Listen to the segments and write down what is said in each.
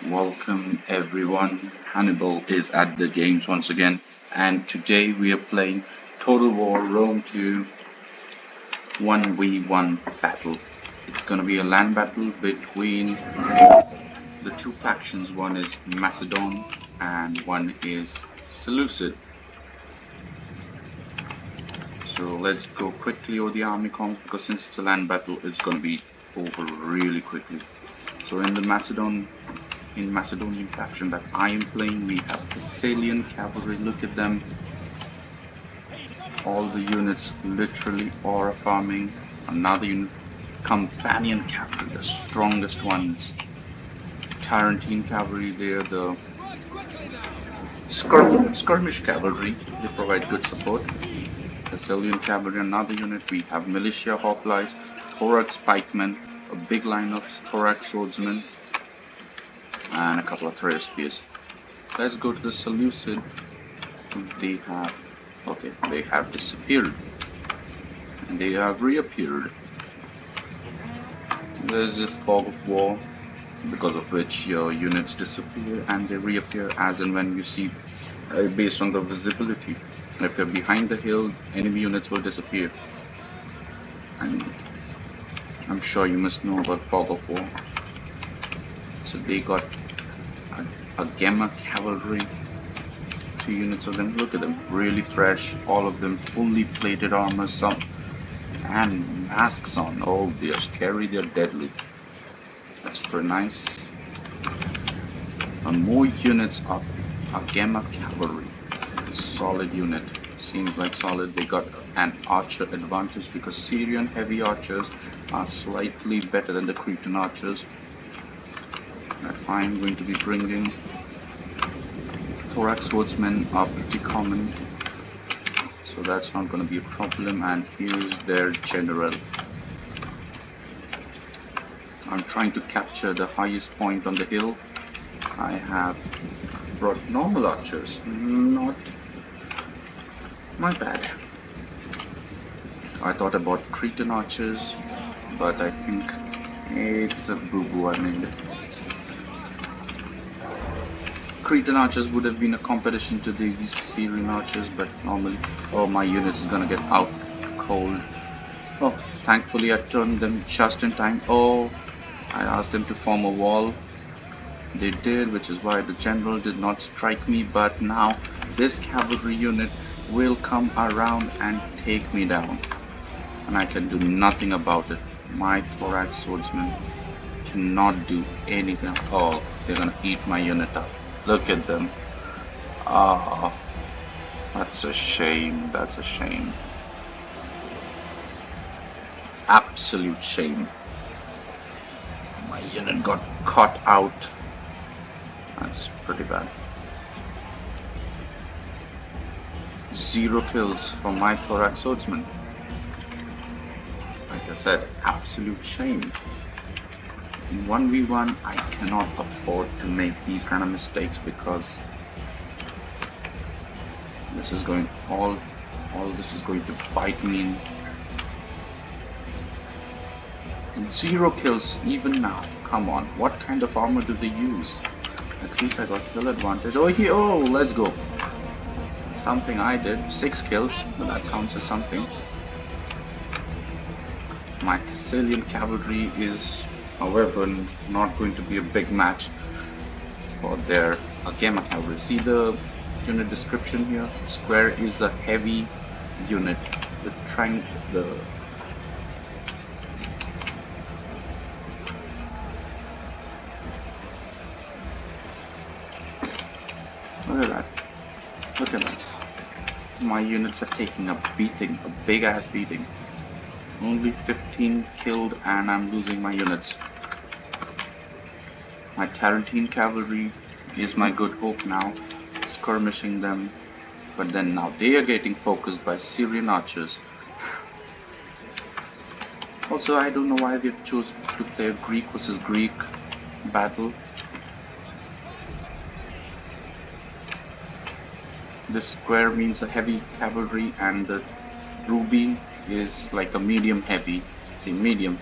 Welcome everyone. Hannibal is at the games once again, and today we are playing Total War Rome 2 1v1 battle. It's gonna be a land battle between the two factions. One is Macedon and one is Seleucid. So let's go quickly over the army count because since it's a land battle, it's gonna be over really quickly. So in Macedonian faction that I am playing, we have Thessalian cavalry. Look at them. All the units literally aura farming. Another unit, companion cavalry, the strongest ones. Tarentine cavalry, they're the skirmish cavalry. They provide good support. Thessalian cavalry, another unit. We have militia hoplites, thorax pikemen, a big line of thorax swordsmen, and a couple of thread spears. Let's go to the Seleucid. They have disappeared and they have reappeared. There's this fog of war because of which your units disappear and they reappear as and when you see based on the visibility. If they're behind the hill, enemy units will disappear. And I'm sure you must know about fog of war. So they got a Gemma cavalry, 2 units of them. Look at them, really fresh, all of them fully plated armor, some and masks on. Oh, they're scary, they're deadly. That's pretty nice. And more units of Gemma cavalry. Solid unit. Seems like solid. They got an archer advantage because Syrian heavy archers are slightly better than the Cretan archers. I'm going to be bringing thorax swordsmen are pretty common, so that's not going to be a problem. And here's their general. I'm trying to capture the highest point on the hill. I have brought normal archers, not my bad. I thought about Cretan archers, but I think it's a boo-boo I made. Cretan archers would have been a competition to these Syrian archers, but normally, oh, my unit is gonna get out cold. Oh, thankfully I turned them just in time. Oh, I asked them to form a wall. They did, which is why the general did not strike me, but now this cavalry unit will come around and take me down. And I can do nothing about it. My thorax swordsmen cannot do anything. Oh, they're gonna eat my unit up. Look at them. Ah, that's a shame. That's a shame. Absolute shame. My unit got caught out. That's pretty bad. 0 kills for my thorax swordsman. Like I said, absolute shame. In 1v1, I cannot afford to make these kind of mistakes because this is going all this is going to bite me in 0 kills even now. Come on, what kind of armor do they use? At least I got kill advantage. Oh, let's go. Something I did, 6 kills, but that counts as something. My Thessalian cavalry is, however, not going to be a big match for their Gemma cavalry. See the unit description here? Square is a heavy unit. The look at that. Look at that. My units are taking a beating, a big ass beating. Only 15 killed and I'm losing my units. My Tarentine cavalry is my good hope now, skirmishing them, but then now they are getting focused by Syrian archers. Also, I don't know why they've chosen to play a Greek versus Greek battle. The square means a heavy cavalry and the ruby is like a medium heavy. See, medium.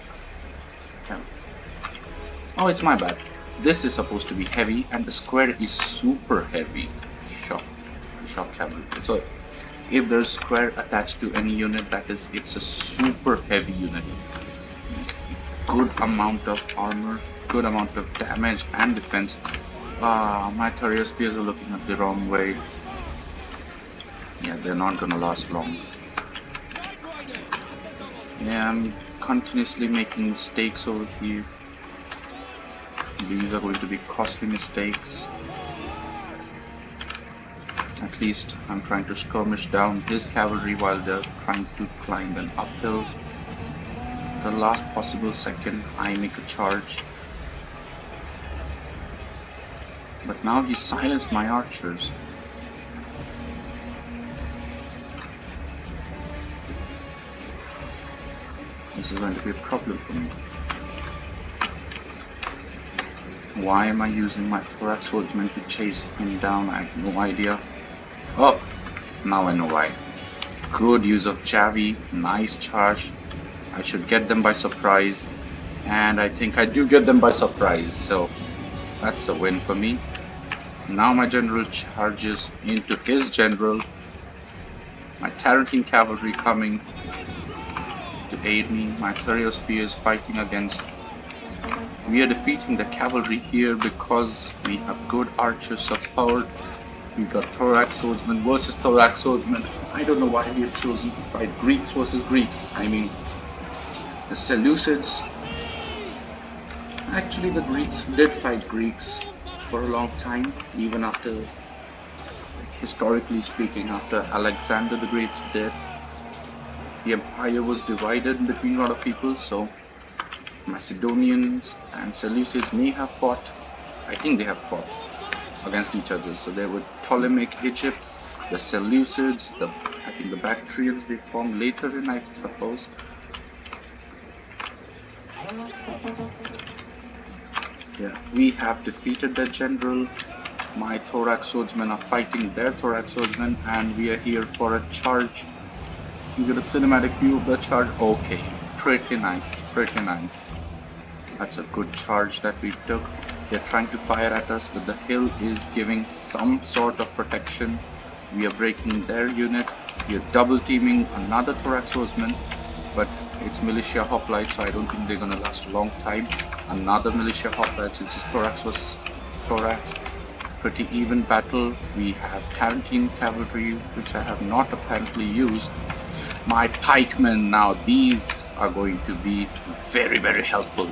Oh, it's my bad. This is supposed to be heavy, and the square is super heavy. Shock, shock cavalry. So if there's square attached to any unit, that is, it's a super heavy unit. Good amount of armor, good amount of damage and defense. My Thurios spears are looking at the wrong way. Yeah, they're not gonna last long. Yeah, I'm continuously making mistakes over here. These are going to be costly mistakes. At least I'm trying to skirmish down his cavalry while they're trying to climb an uphill. The last possible second, I make a charge. But now he silenced my archers. This is going to be a problem for me. Why am I using my thorax swordsman to chase him down? I have no idea. Oh, now I know why. Good use of Javi, nice charge. I should get them by surprise, and I think I do get them by surprise, so that's a win for me. Now my general charges into his general. My Tarentine cavalry coming to aid me. My Thurios spears fighting against. We are defeating the cavalry here because we have good archer support. We got thorax swordsman versus thorax swordsman. I don't know why we have chosen to fight Greeks versus Greeks. I mean, the Seleucids. Actually, the Greeks did fight Greeks for a long time, even after, historically speaking, after Alexander the Great's death. The empire was divided between a lot of people, so Macedonians and Seleucids may have fought. I think they have fought against each other. So there were Ptolemaic Egypt, the Seleucids, I think the Bactrians they formed later in, I suppose. Yeah, we have defeated their general. My thorax swordsmen are fighting their thorax swordsmen, and we are here for a charge. You get a cinematic view of the charge. Okay, pretty nice, pretty nice. That's a good charge that we took. They're trying to fire at us, but the hill is giving some sort of protection. We are breaking their unit. We are double teaming another thorax swordsman, but it's militia hoplite, so I don't think they're gonna last a long time. Another militia hoplite, since his thorax was thorax. Pretty even battle. We have Tarentine cavalry, which I have not apparently used. My pikemen now, these are going to be very, very helpful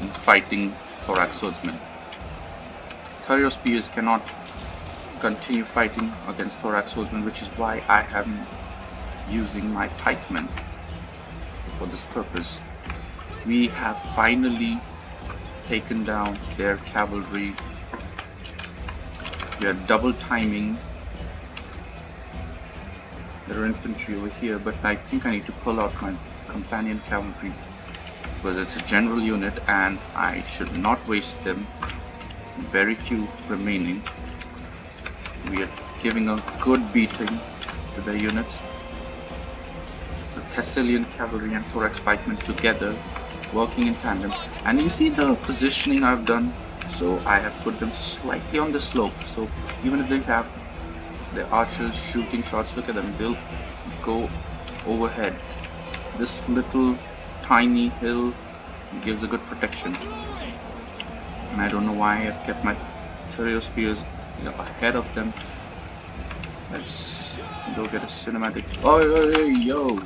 in fighting thorax swordsmen. Thurios spears cannot continue fighting against thorax swordsmen, which is why I am using my pikemen for this purpose. We have finally taken down their cavalry. We are double timing their infantry over here, but I think I need to pull out my companion cavalry because it's a general unit and I should not waste them. Very few remaining. We are giving a good beating to their units. The Thessalian cavalry and thorax pikemen together working in tandem, and you see the positioning I've done. So I have put them slightly on the slope, so even if they have the archers shooting shots, look at them, they'll go overhead. This little tiny hill gives a good protection, and I don't know why I've kept my Thurios spears ahead of them. Let's go get a cinematic. Oh, yo!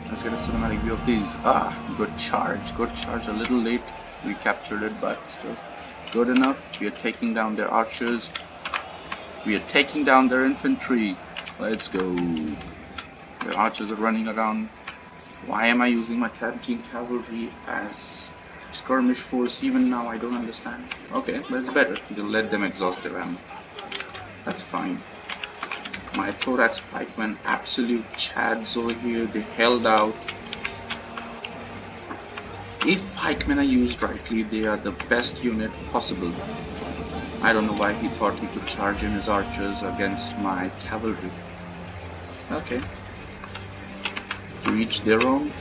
Let's get a cinematic view of these. Good charge, good charge. A little late, we captured it, but still good enough. We are taking down their archers. We are taking down their infantry. Let's go. Their archers are running around. Why am I using my Tarentine cavalry as skirmish force even now? I don't understand. Okay, but it's better. We'll let them exhaust their ammo. That's fine. My thorax pikemen, absolute chads over here. They held out. If pikemen are used rightly, they are the best unit possible. I don't know why he thought he could charge in his archers against my cavalry. Okay. To each their own.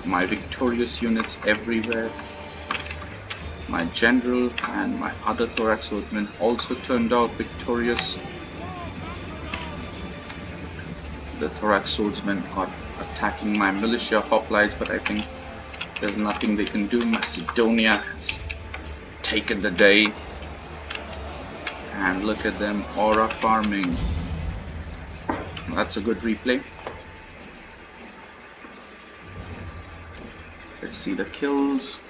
My victorious units everywhere. My general and my other thorax swordsmen also turned out victorious. The thorax swordsmen are attacking my militia hoplites, but I think there's nothing they can do. Macedonia has taken the day. And look at them, aura farming. That's a good replay. Let's see the kills.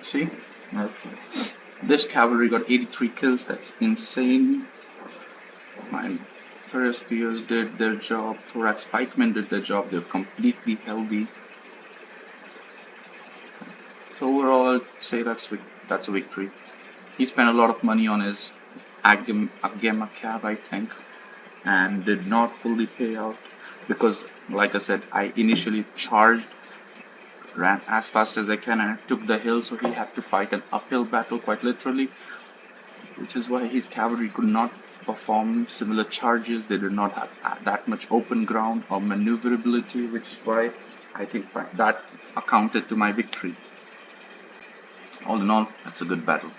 See? Okay. This cavalry got 83 kills. That's insane. My Ferris spears did their job. Thorax pikemen did their job. They're completely healthy. So overall, I'd say that's a victory. He spent a lot of money on his Agema cab, I think, and did not fully pay out because, like I said, I initially charged, ran as fast as I can, and I took the hill, so he had to fight an uphill battle quite literally, which is why his cavalry could not perform similar charges. They did not have that much open ground or maneuverability, which is why I think that accounted to my victory. All in all, that's a good battle.